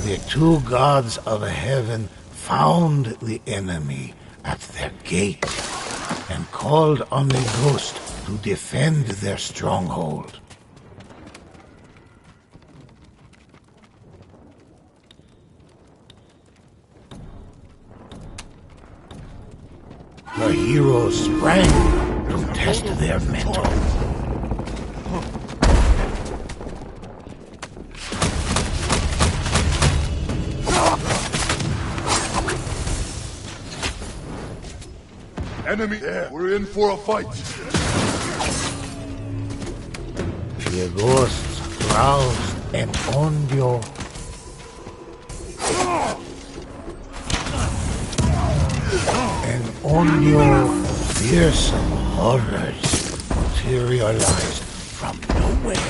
The two gods of heaven found the enemy at their gate and called on the ghost to defend their stronghold. The heroes sprang to test their mettle. Enemy there. We're in for a fight. The ghosts roused and Ondio. And Ondio, fearsome horrors materialized from nowhere.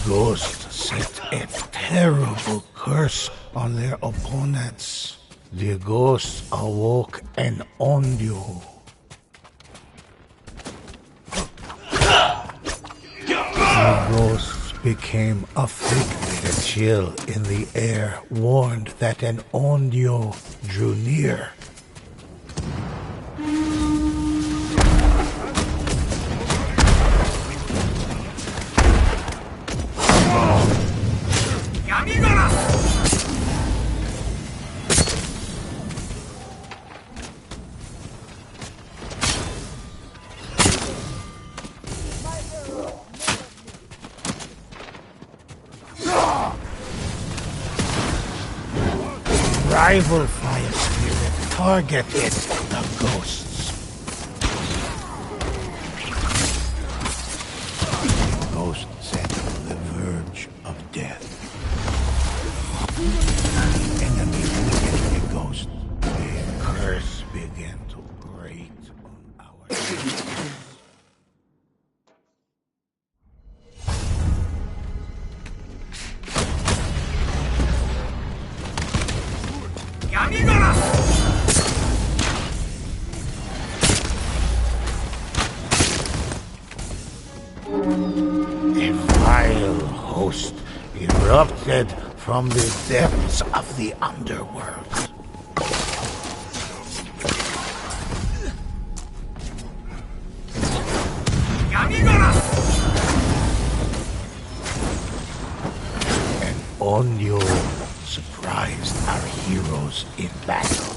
The ghost set a terrible curse on their opponents. The ghosts awoke an Ondio. The ghosts became afflicted. A chill in the air warned that an Ondio drew near. Rival fire spirit targeted the ghosts. The ghost set on the verge of death. The enemy weakened the ghost. The curse began to grate on our ears. A vile host erupted from the depths of the underworld. And Onyo surprised our heroes in battle.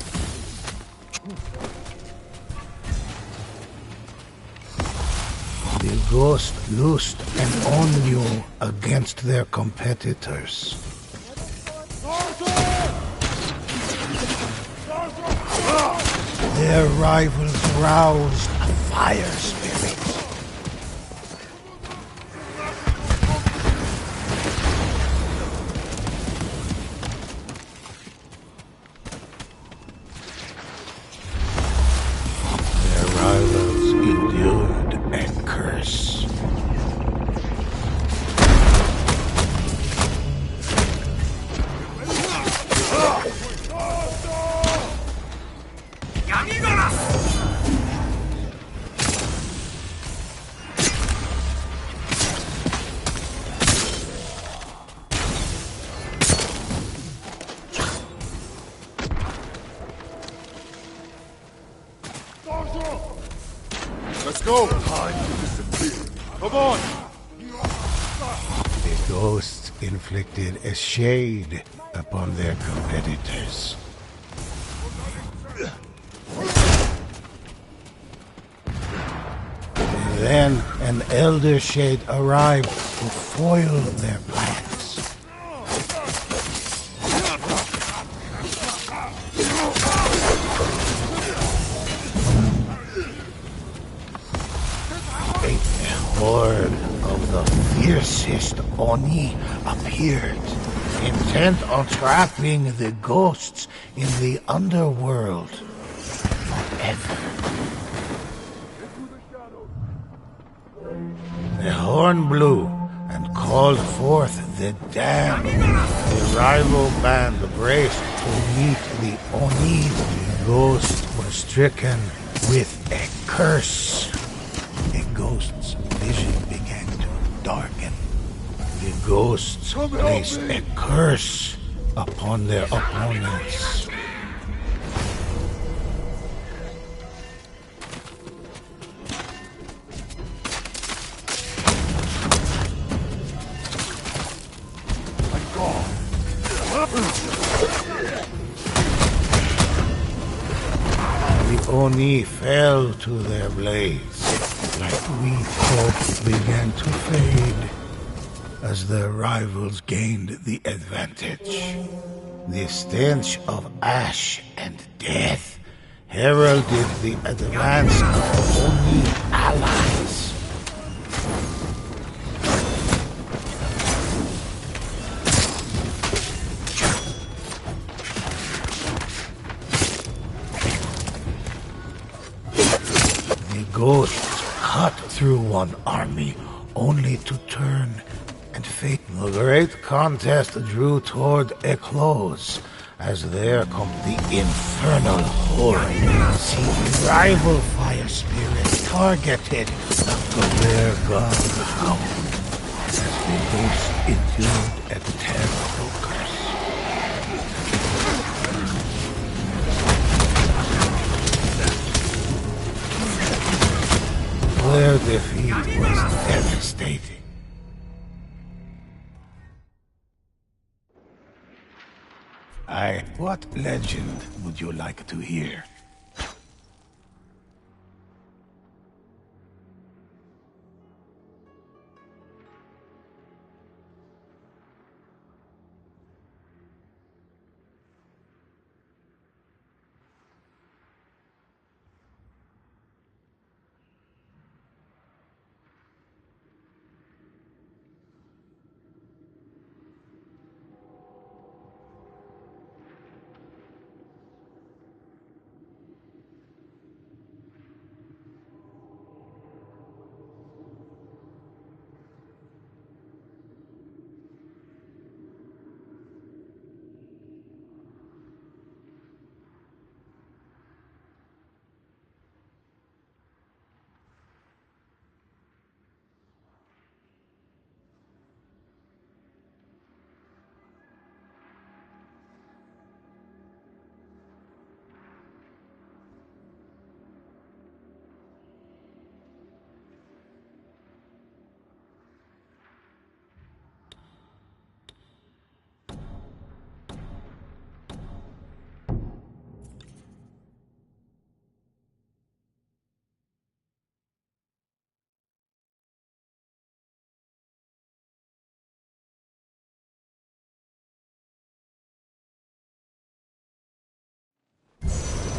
The ghost loosed an Onyo against their competitors. Their rivals roused a fire spirit. Their rivals endured and cursed. Let's go. Time to disappear. Come on. The ghosts inflicted a shade upon their competitors. Then an elder shade arrived to foil their plans. the fiercest Oni appeared, intent on trapping the ghosts in the underworld forever. The horn blew and called forth the damned. The rival band braced to meet the Oni. The ghosts were stricken with a curse. The ghost's vision began to darken. The ghosts placed a curse upon their opponents. The Oni fell to their blades, like wheat hope began to fade as their rivals gained the advantage. The stench of ash and death heralded the advance of Oni allies. Ghosts cut through one army, only to turn and fade. The great contest drew toward a close, as there comes the infernal horde. See the rival fire spirit targeted the rare god hound, as the ghost endured a terrible curse. Their defeat was devastating. What legend would you like to hear?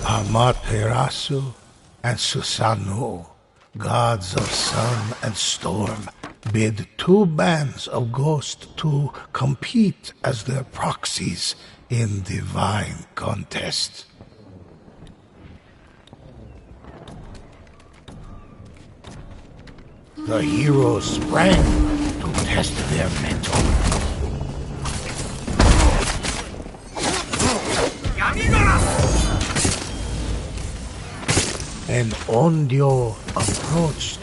Amaterasu and Susanoo, gods of sun and storm, bid two bands of ghosts to compete as their proxies in divine contest. The heroes sprang to test their mettle. An Onryo approached.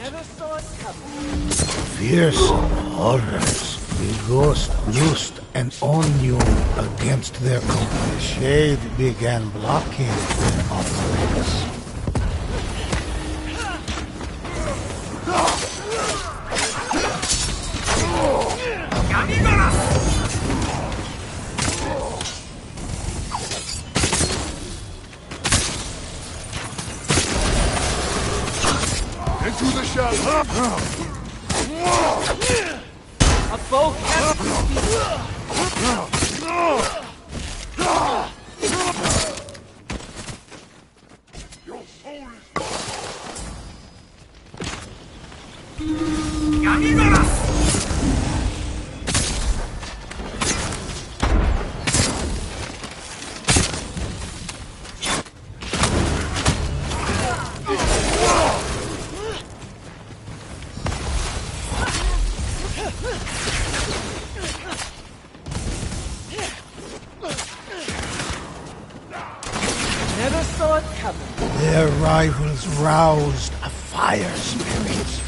Fearsome horrors. The ghost loosed an Onryo against their company. Shade began blocking their offerings. Into the shadow! A bow cannot Your soul is... Never saw it coming. Their rivals roused a fire spirit.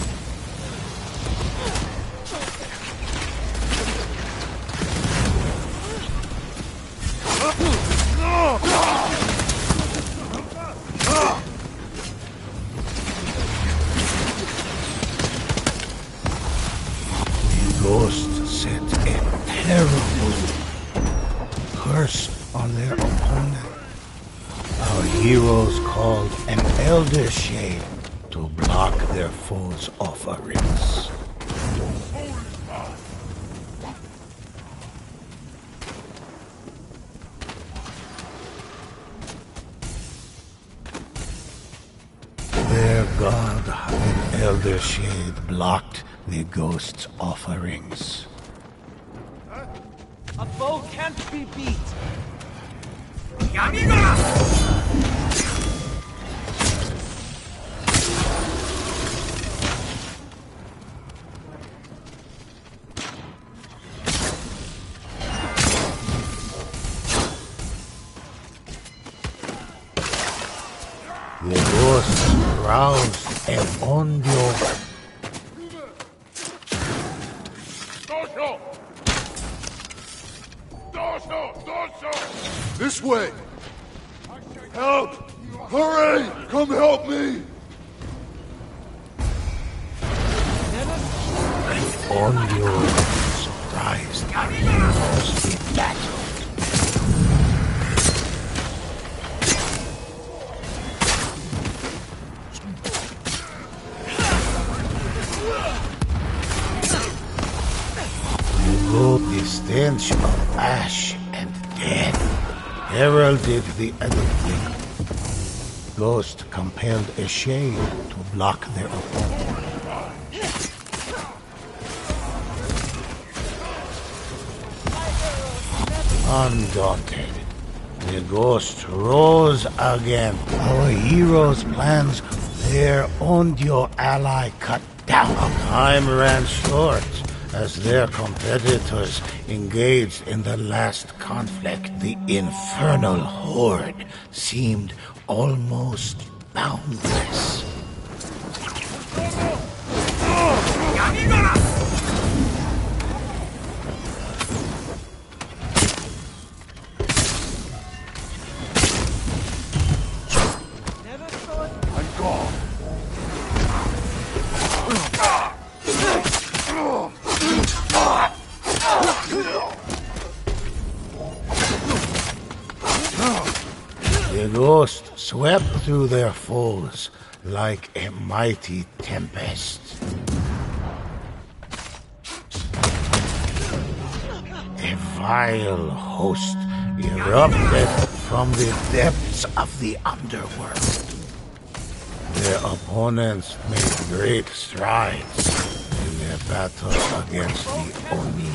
The ghost set a terrible curse on their opponent. Our heroes called an Elder Shade to block their foes' offerings. Their god, an Elder Shade, blocked the ghost's offerings. A foe can't be beat. The ghosts roused an Ondio. This way! Help! Hurry! Come help me! Ondio surprised our heroes in battle. The stench of ash and death heralded the other. Ghost compelled a shade to block their opponent. Undaunted, the ghost rose again. Our heroes' plans, their Ondio ally cut down. Time ran short as their competitors engaged in the last conflict. The infernal horde seemed almost boundless. I'm gone. The ghost swept through their foes like a mighty tempest. A vile host erupted from the depths of the underworld. Their opponents made great strides in their battle against the Oni.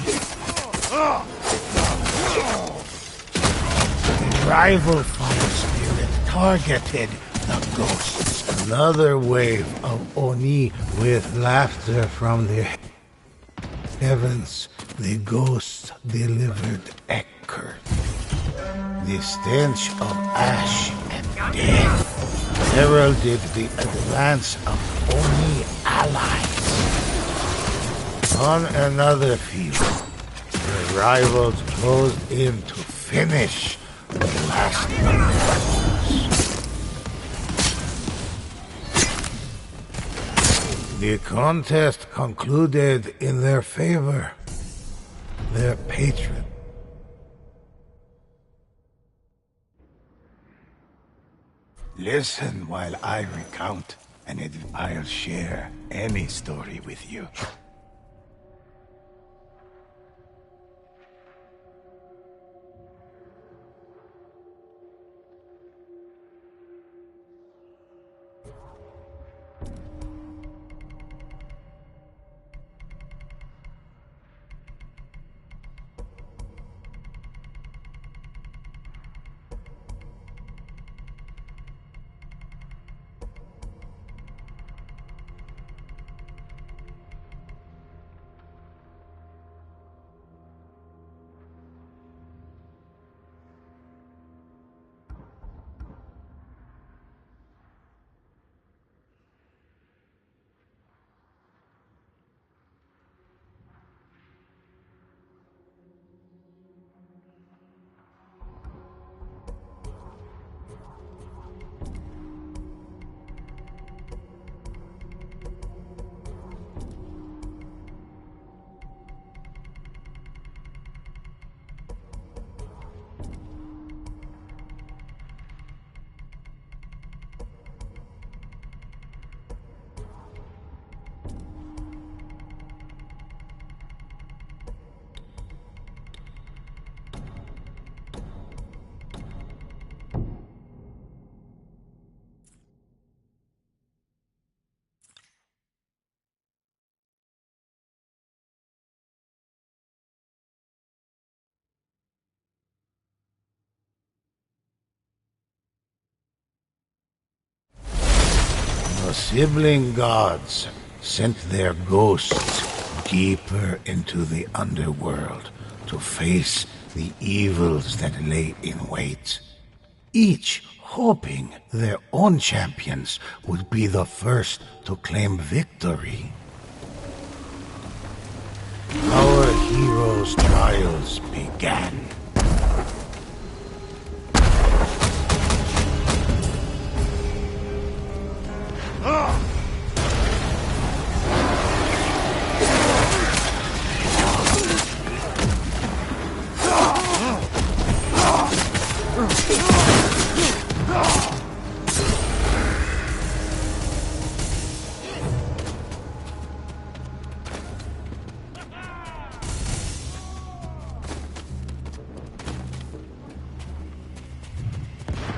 The rival fire spirit targeted the ghosts. Another wave of Oni with laughter from the heavens. The ghosts delivered a curse. The stench of ash and death heralded the advance of Oni allies. On another field, the rivals closed in to finish the last of their foes. The contest concluded in their favor. Their patron. Listen while I recount, and I'll share any story with you. sibling gods sent their ghosts deeper into the underworld to face the evils that lay in wait, each hoping their own champions would be the first to claim victory. Our heroes' trials began.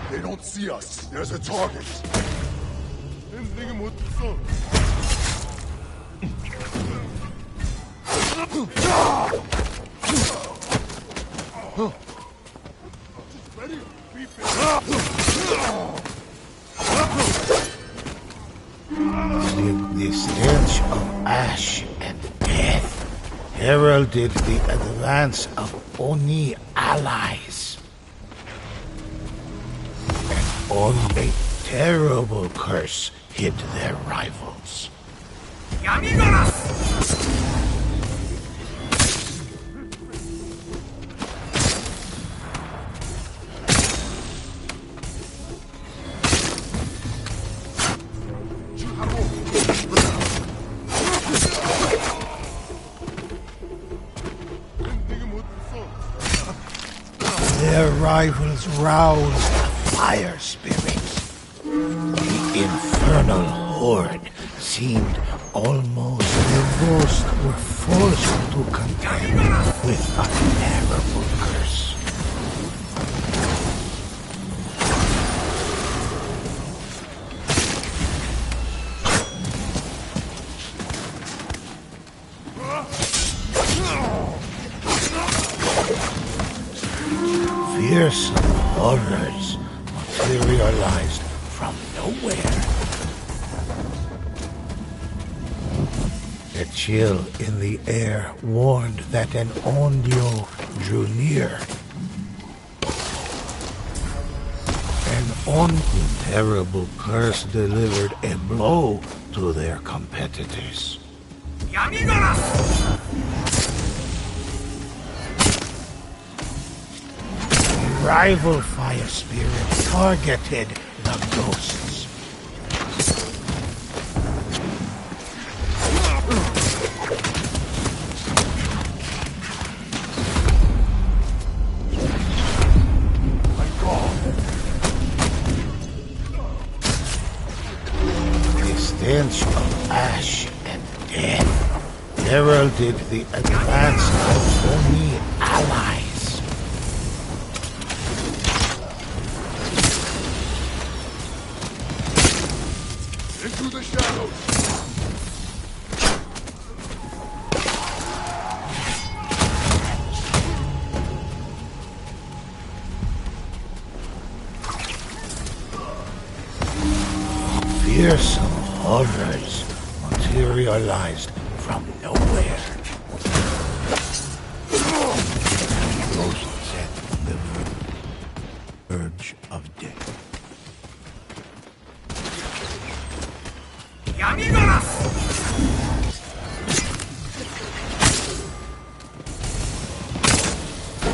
They don't see us. There's a target. The stench of ash and death heralded the advance of Oni allies. And only a terrible curse hid their rivals. Their rivals roused the fire spirits. The infernal horde seemed almost the ghosts were forced to contend with a terrible curse. Fearsome horrors materialized from nowhere. A chill in the air warned that an onryo drew near. The terrible curse delivered a blow to their competitors. Rival fire spirit targeted the ghosts. The stench of ash and death heralded the advance of Oni allies. Into the shadows! Fearsome horrors materialized from nowhere. Ghosts at the verge of death.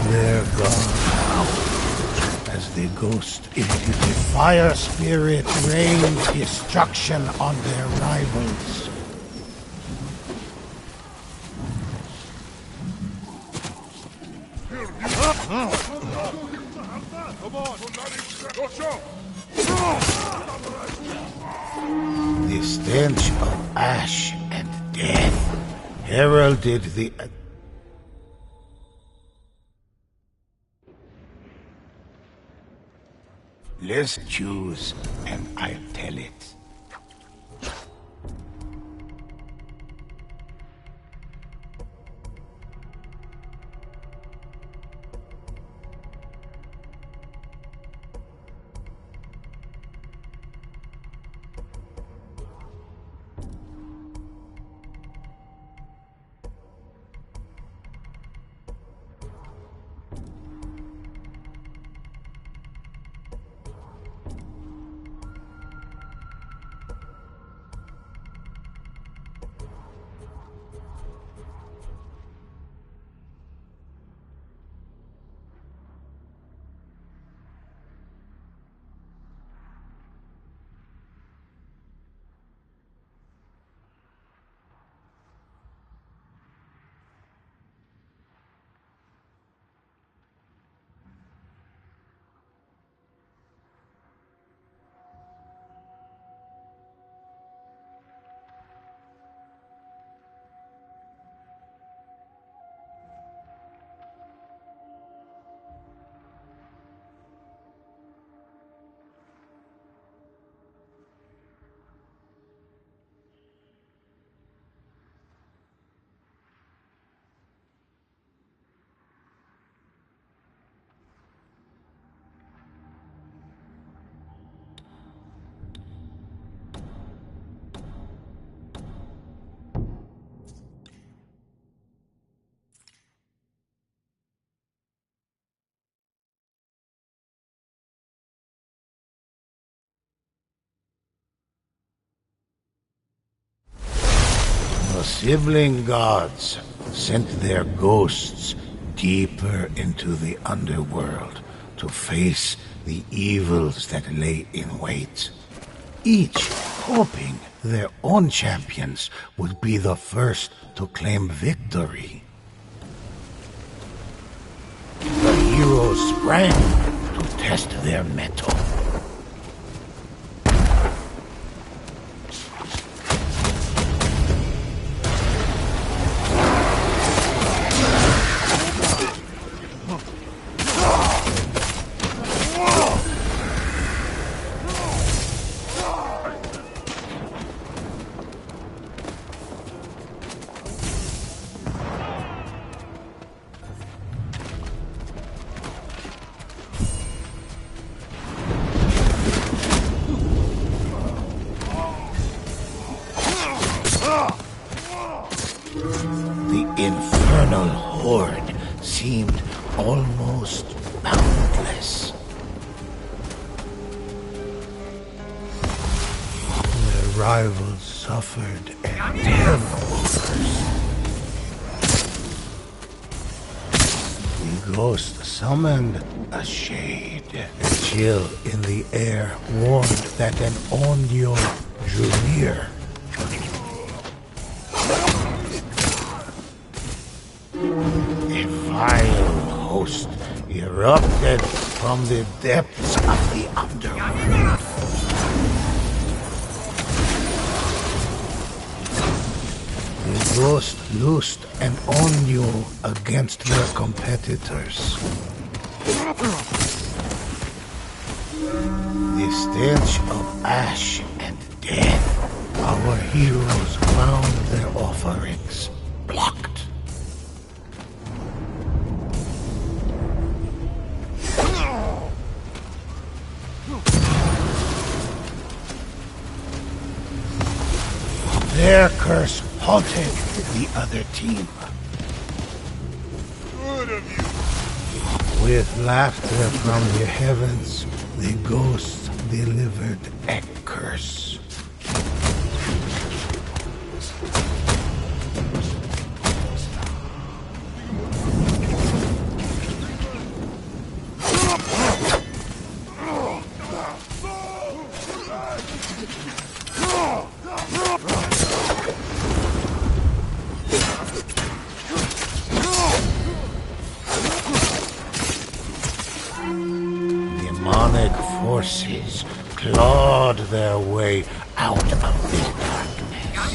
They're gone now, as the ghost into the fire spirit rained destruction on their rivals. Come on! Go show! The stench of ash and death heralded the... Let's choose, and I'll tell it. sibling gods sent their ghosts deeper into the underworld to face the evils that lay in wait, each hoping their own champions would be the first to claim victory. The heroes sprang to test their mettle. The infernal horde seemed almost boundless. Their rivals suffered a terrible curse. The ghost summoned a shade. A chill in the air warned that an Onryo drew near. A vile host erupted from the depths of the underworld. The ghost loosed an Onryo against their competitors. The stench of ash and death, our heroes found their offerings blocked. Their curse haunted the other team. Good of you. With laughter from the heavens, the ghosts delivered a curse. Demonic forces clawed their way out of the darkness.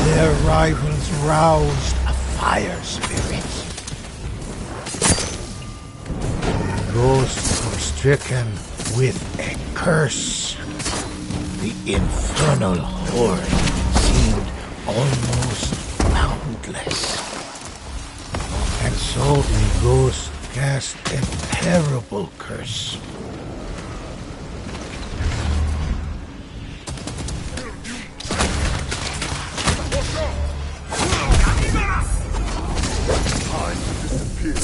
Their rivals roused a fire spirit. The ghosts were stricken with a curse. The infernal horde seemed almost boundless. And so the ghosts cast a terrible curse. Time to disappear.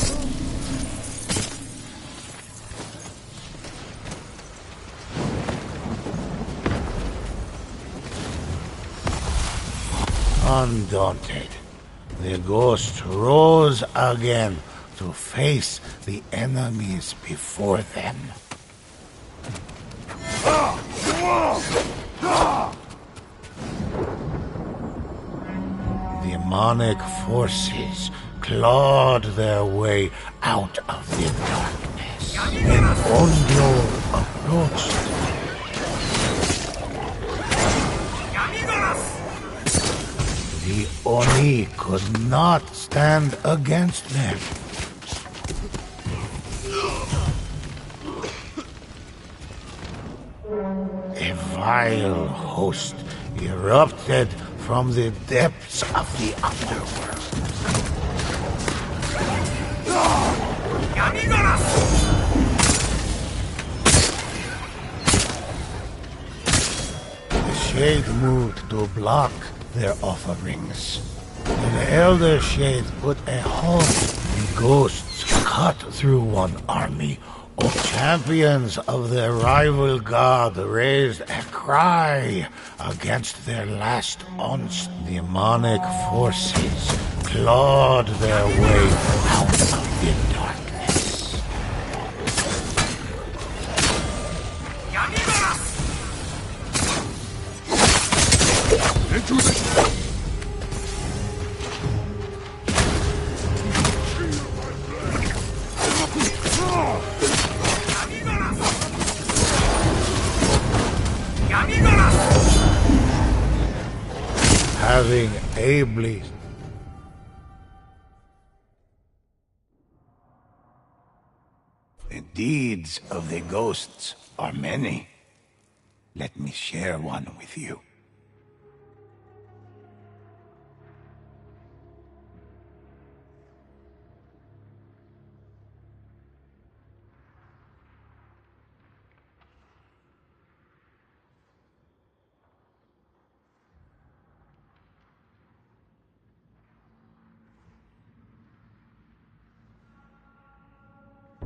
Undaunted, the ghost rose again to face the enemies before them. Demonic forces clawed their way out of the darkness. An Onryo approached. The Oni could not stand against them. A vile host erupted from the depths of the underworld. The shade moved to block their offerings. The Elder Shade put a halt. The ghosts cut through one army, Champions of their rival god raised a cry against their last onslaught. Demonic forces clawed their way out of the darkness. Into the... Having ably the deeds of the ghosts are many. Let me share one with you.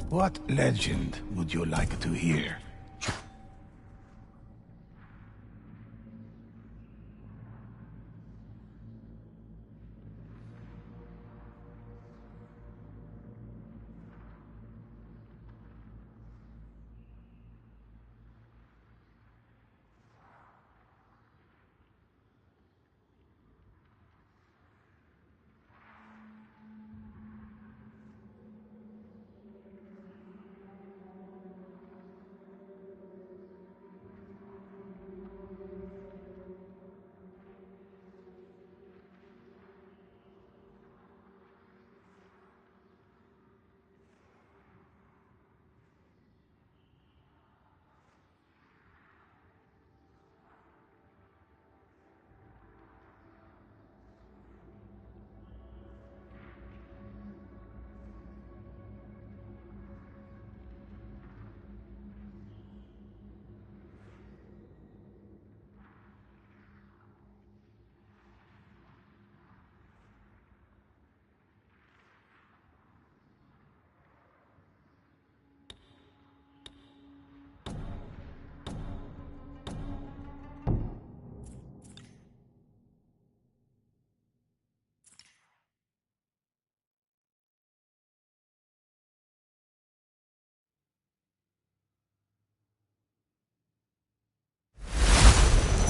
What legend would you like to hear?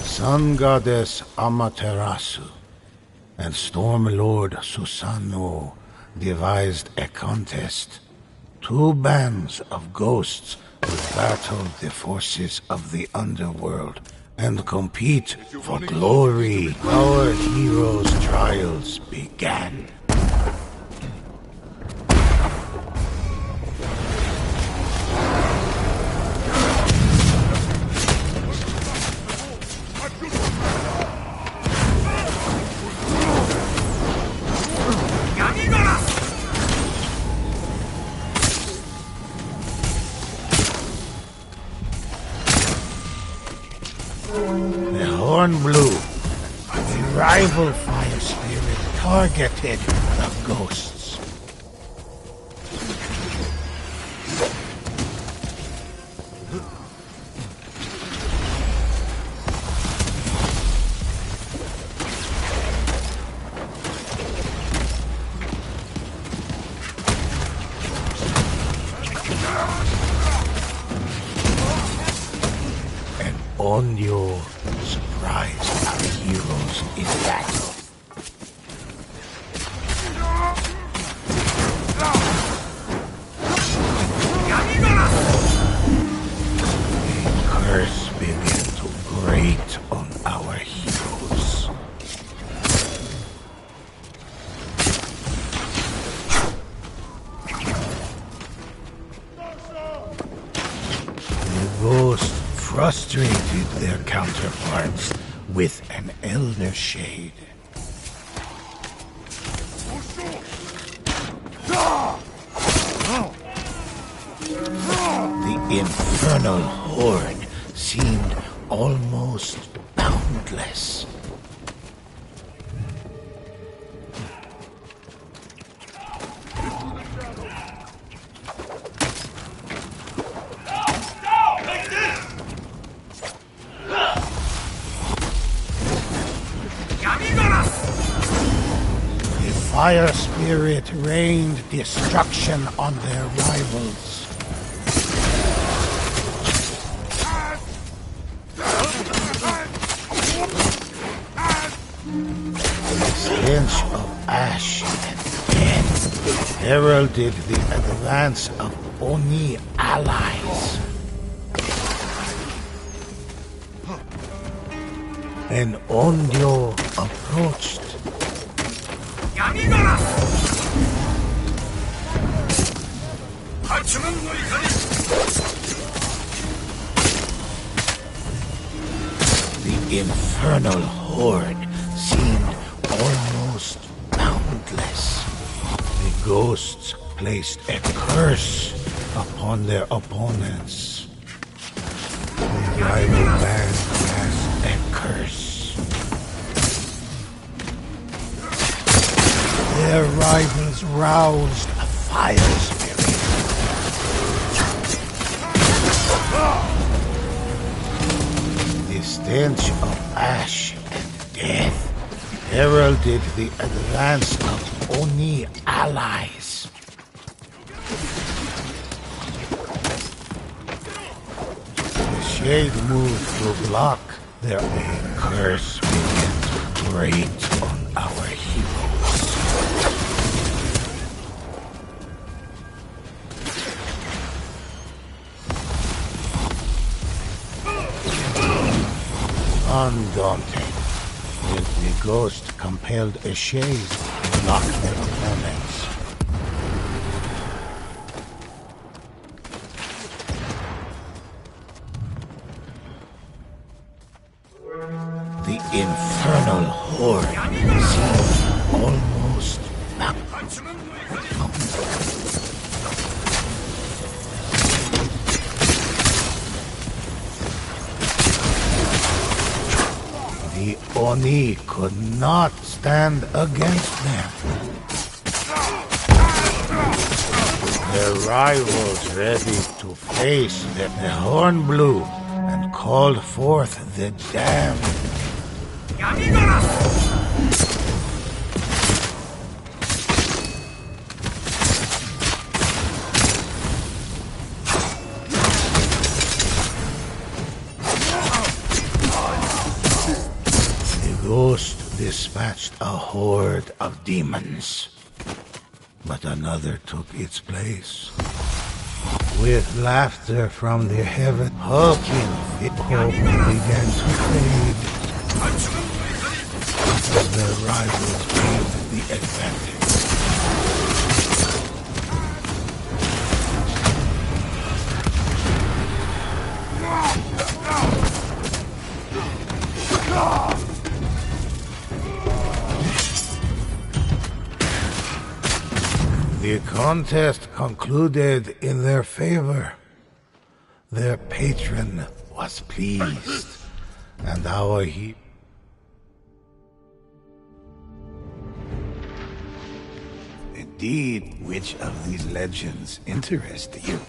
Sun Goddess Amaterasu and Storm Lord Susanoo devised a contest. Two bands of ghosts would battle the forces of the underworld and compete for glory. Our heroes' trials began. The horn blew. The rival fire spirit targeted the ghosts. And Onyo surprised our heroes in battle. A curse began to grate on our heroes. The ghost frustrated their counterparts with an elder shade. The infernal horde seemed almost boundless. fire spirit rained destruction on their rivals. The stench of ash and death heralded the advance of Oni allies. An Onryo approached. The infernal horde seemed almost boundless. The ghosts placed a curse upon their opponents. The rival band cast a curse. Their rivals roused a fire spirit. The stench of ash and death heralded the advance of Oni allies. The shade moved to block their curse began to grate on our heroes. Undaunted, the ghost compelled a shade to block their opponents. The infernal horde seemed almost The Oni could not stand against them. Their rivals ready to face them, the horn blew and called forth the damned. The ghost dispatched a horde of demons, but another took its place. With laughter from the heaven, hulking, the hope began to fade as their rivals gained the advantage. The contest concluded in their favor. Their patron was pleased, and our Indeed, which of these legends interest you?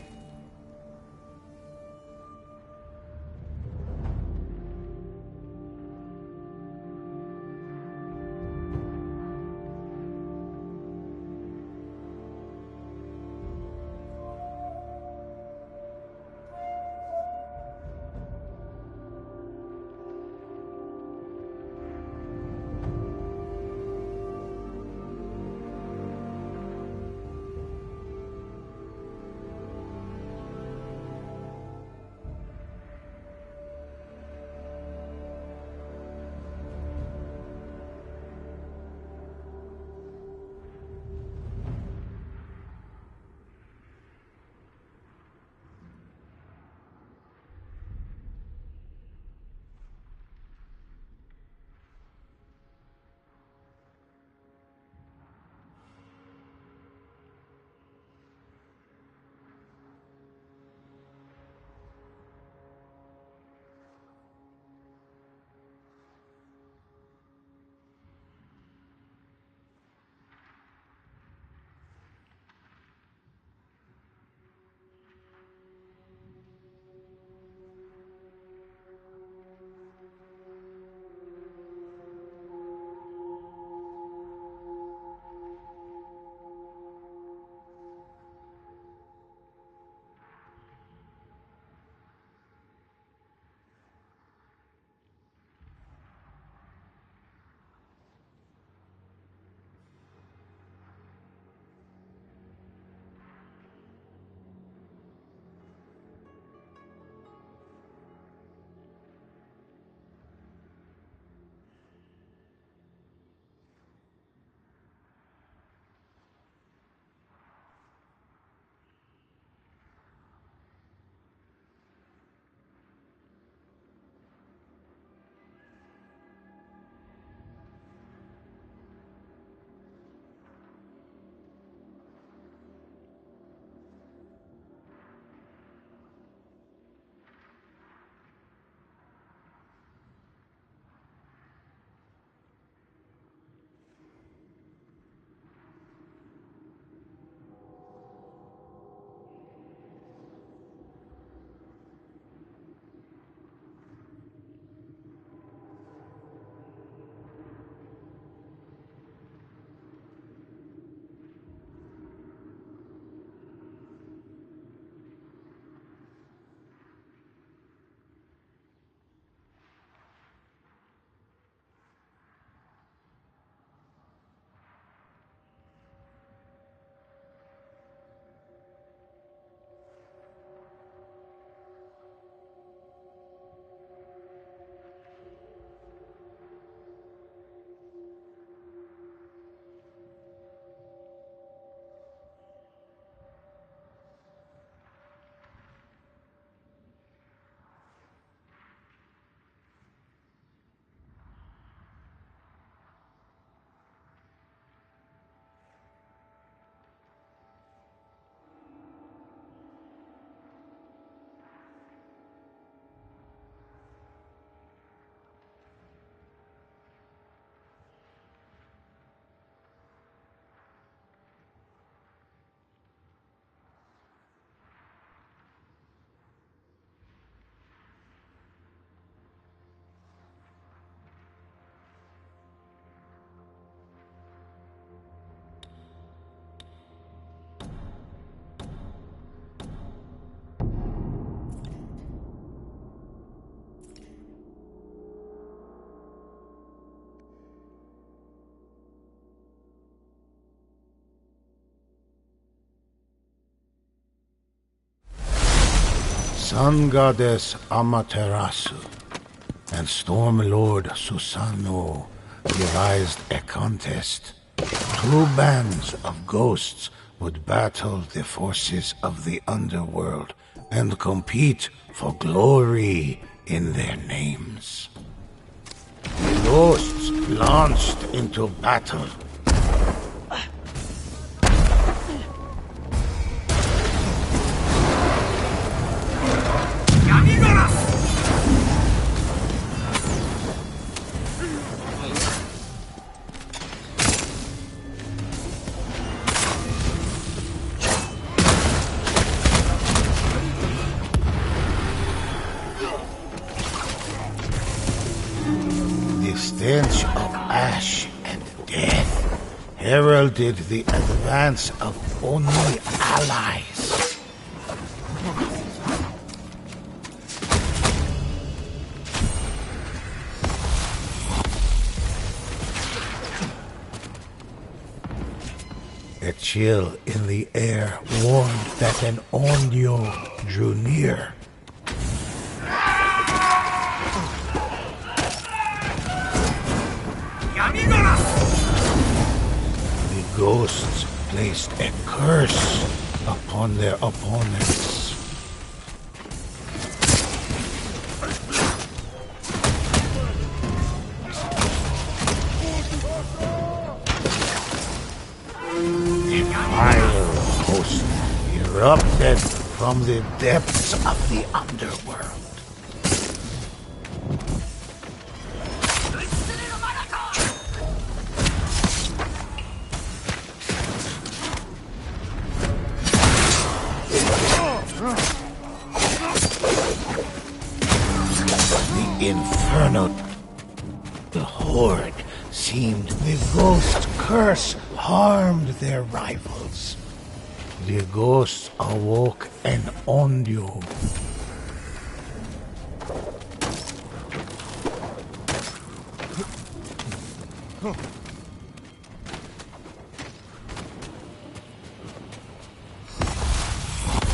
Sun Goddess Amaterasu and Storm Lord Susanoo devised a contest. Two bands of ghosts would battle the forces of the underworld and compete for glory in their names. The ghosts launched into battle. The stench of ash and death heralded the advance of Oni allies. A chill in the air warned that an Onryo drew near. The ghosts placed a curse upon their opponents. A viral host erupted from the depths of the underworld. Inferno. The horde seemed the ghost curse harmed their rivals. The ghosts awoke an Onryo.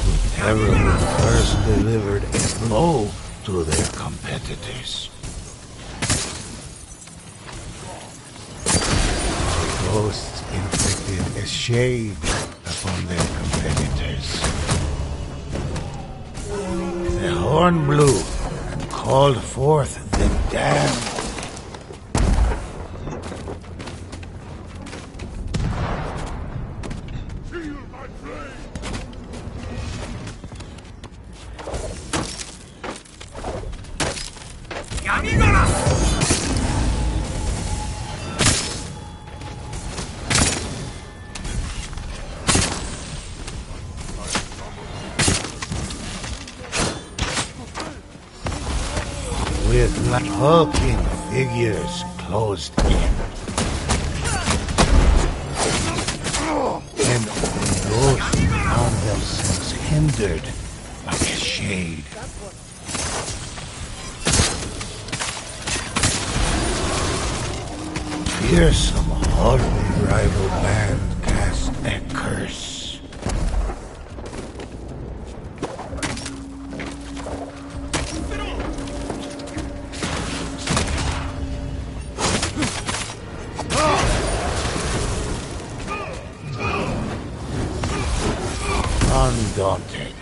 The terrible curse delivered a blow to their competitors. The ghosts inflicted a shade upon their competitors. The horn blew and called forth the damned. With hulking figures closed in. And those found themselves hindered by a shade. Fearsome, hardly rival band cast a curse. Undaunted,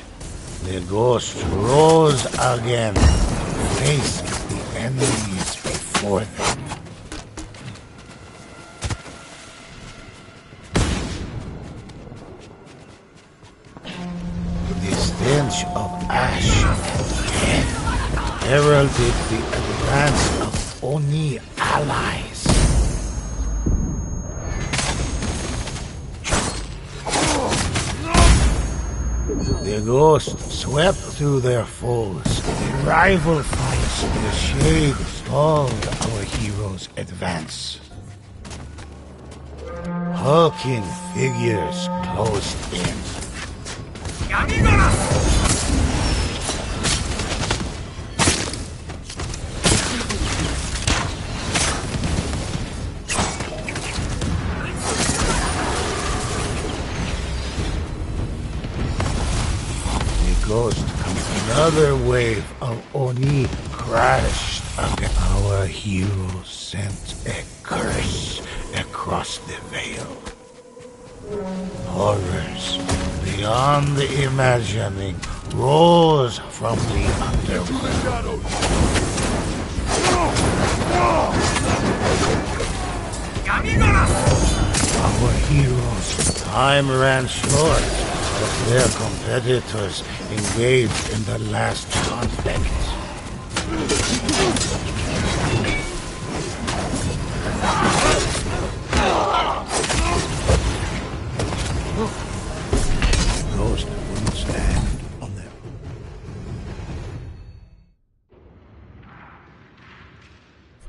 the ghosts rose again to face the enemies before them. The stench of ash and death heralded the advance of Oni allies. The ghosts swept through their foes. The rival fights in the shade stalled our heroes' advance. Hulking figures closed in. Ghost comes Another wave of Oni crashed against our heroes, sent a curse across the veil. Horrors beyond the imagining rose from the underworld. Our heroes' time ran short, but their competitors engaged in the last conflict. Ghost wouldn't stand on them.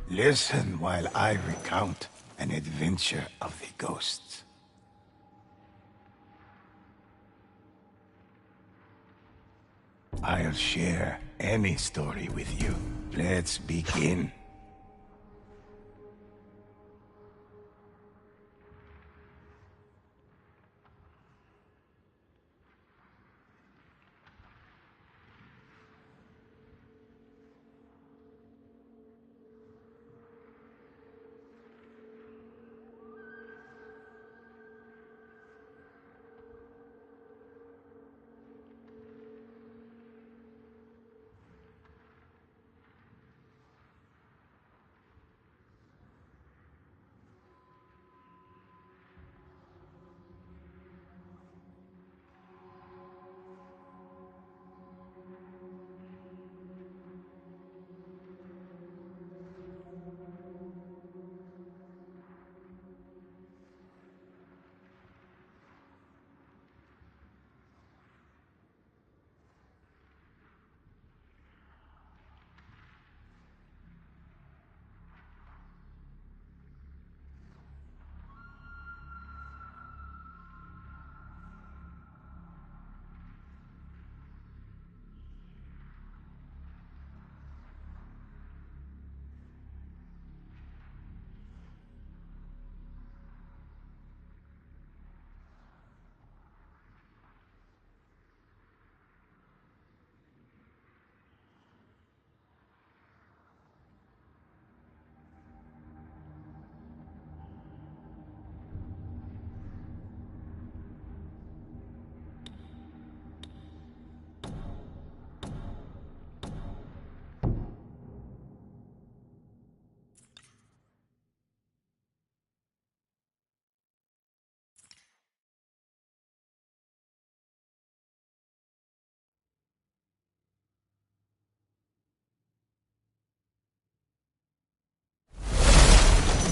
Listen while I recount an adventure of the ghosts. I'll share any story with you. Let's begin.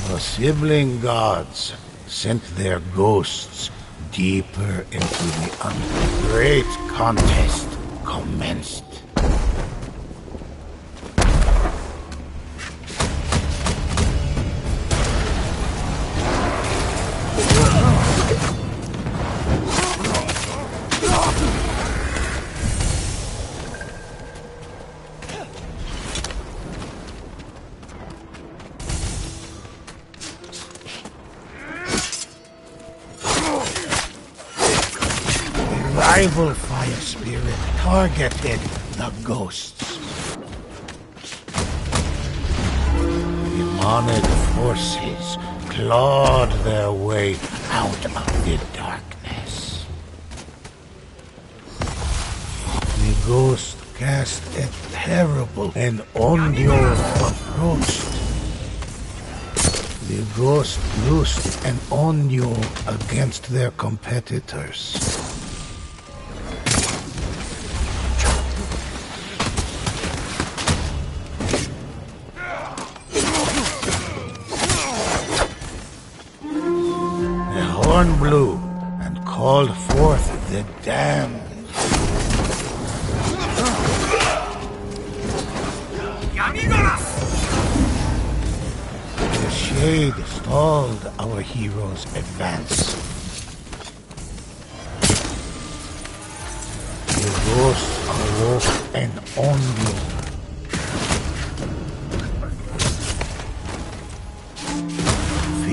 The sibling gods sent their ghosts deeper into the unknown. Great contest commenced. Rival fire spirit targeted the ghosts. Demonic forces clawed their way out of the darkness. The ghost cast a terrible and Onyo approached. The ghost loosed an Onyo against their competitors. Horn blew and called forth the damned. The shade stalled our hero's advance. The ghost awoke and only.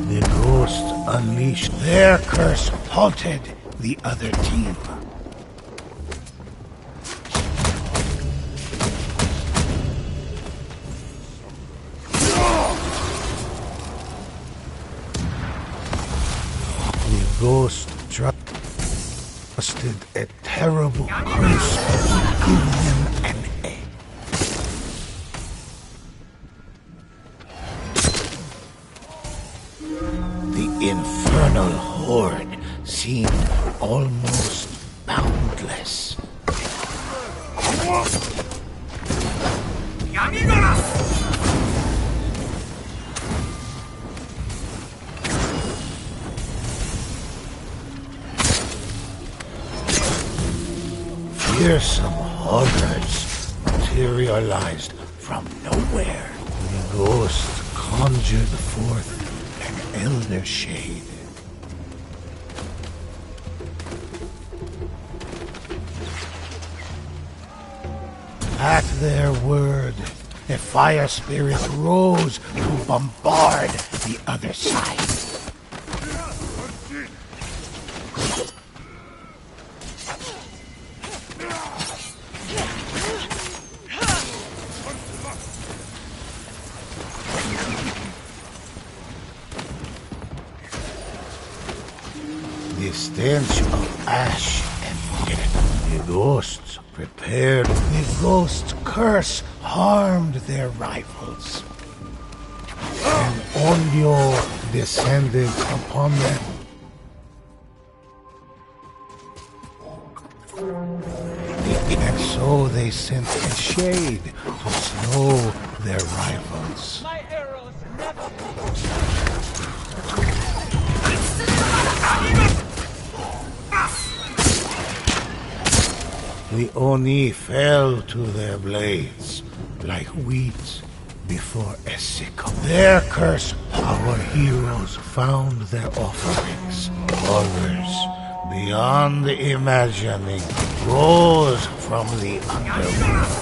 The ghosts unleashed their curse, halted the other team. ghost trusted a terrible curse to give him an egg. The infernal horde seemed almost boundless. Fearsome horrors materialized from nowhere. The ghost conjured forth an elder shade. At their word, a fire spirit rose to bombard the other side. The stench of ash and death. The ghosts prepared. The ghost curse harmed their rivals. And Onyo descended upon them. And so they sent a shade to slow their rivals. My arrows never. The Oni fell to their blades like wheat before a sickle. Their curse, our heroes found their offerings. Horrors beyond imagining rose from the underworld.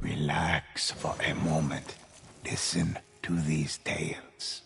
Relax for a moment. Listen to these tales.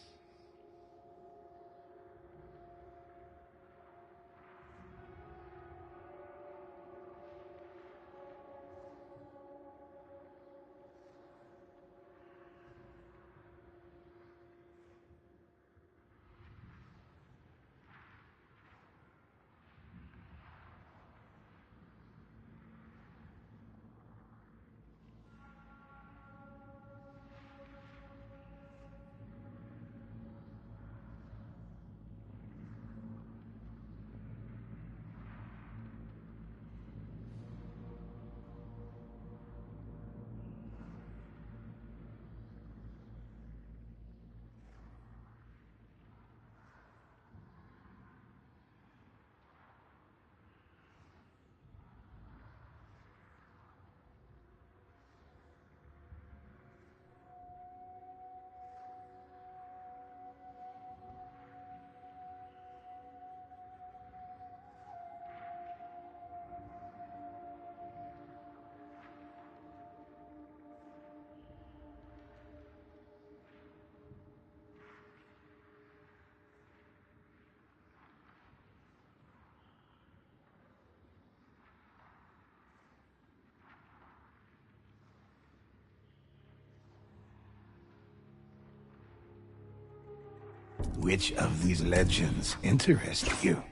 Which of these legends interest you?